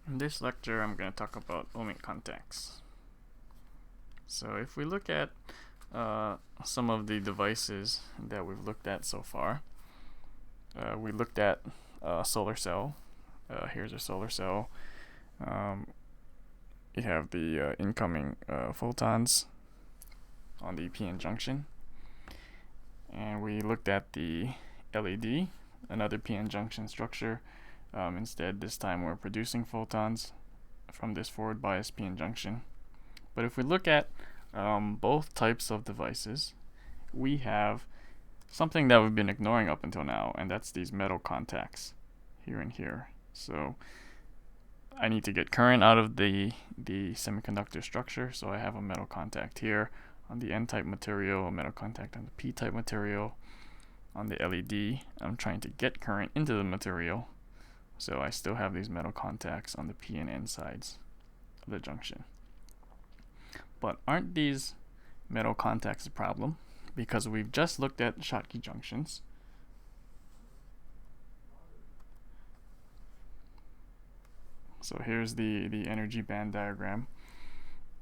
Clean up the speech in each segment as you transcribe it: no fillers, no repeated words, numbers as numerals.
In this lecture, I'm going to talk about ohmic contacts. So if we look at some of the devices that we've looked at so far, we looked at a solar cell. Here's a solar cell. You have the incoming photons on the p-n junction. And we looked at the LED, another p-n junction structure. Instead, this time we're producing photons from this forward bias p-n junction. But if we look at both types of devices, we have something that we've been ignoring up until now, and that's these metal contacts here and here. So I need to get current out of the semiconductor structure, so I have a metal contact here on the N-type material, a metal contact on the P-type material. On the LED, I'm trying to get current into the material, so I still have these metal contacts on the P and N sides of the junction. But aren't these metal contacts a problem? Because we've just looked at Schottky junctions. So here's the energy band diagram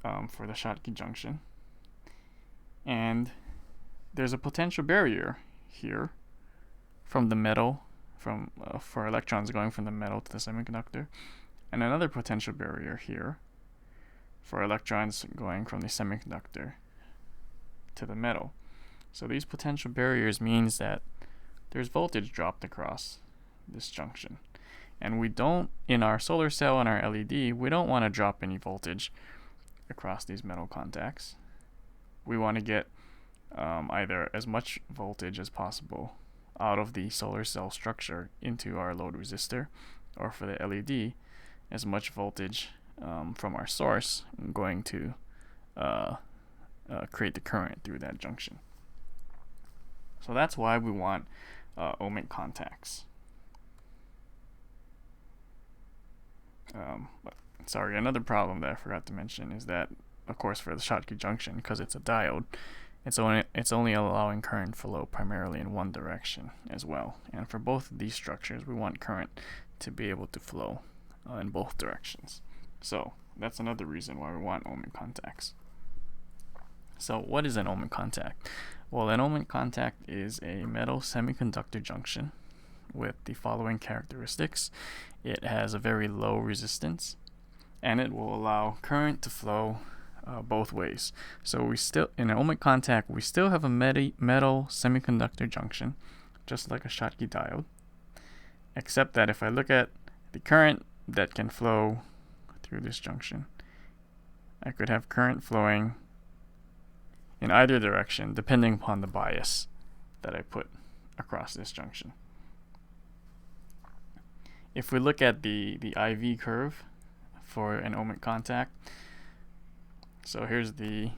for the Schottky junction. And there's a potential barrier here from the metal, for electrons going from the metal to the semiconductor, and another potential barrier here for electrons going from the semiconductor to the metal. So these potential barriers means that there's voltage dropped across this junction. And we don't, in our solar cell and our LED, we don't want to drop any voltage across these metal contacts. We want to get either as much voltage as possible out of the solar cell structure into our load resistor, or for the LED, as much voltage from our source going to create the current through that junction. So that's why we want ohmic contacts. Sorry, another problem that I forgot to mention is that, of course, for the Schottky junction, because it's a diode, it's only allowing current flow primarily in one direction as well. And for both of these structures, we want current to be able to flow in both directions. So that's another reason why we want ohmic contacts. So what is an ohmic contact? Well, an ohmic contact is a metal semiconductor junction with the following characteristics. It has a very low resistance, and it will allow current to flow both ways. So we still, in an ohmic contact, we still have a metal semiconductor junction, just like a Schottky diode, except that if I look at the current that can flow through this junction, I could have current flowing in either direction depending upon the bias that I put across this junction. If we look at the IV curve for an ohmic contact, so here's the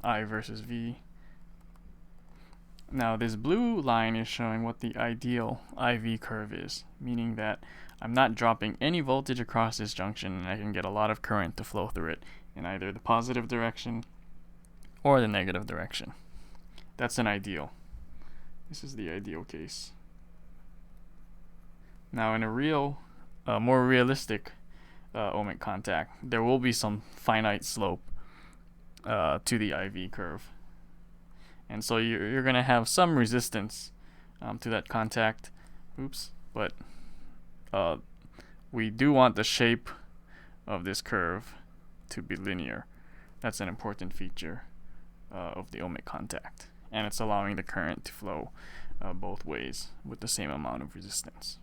I versus V. Now this blue line is showing what the ideal IV curve is, meaning that I'm not dropping any voltage across this junction, and I can get a lot of current to flow through it in either the positive direction or the negative direction. That's an ideal. This is the ideal case. Now in a more realistic ohmic contact, there will be some finite slope to the IV curve. And so you're going to have some resistance to that contact. But we do want the shape of this curve to be linear. That's an important feature of the ohmic contact. And it's allowing the current to flow both ways with the same amount of resistance.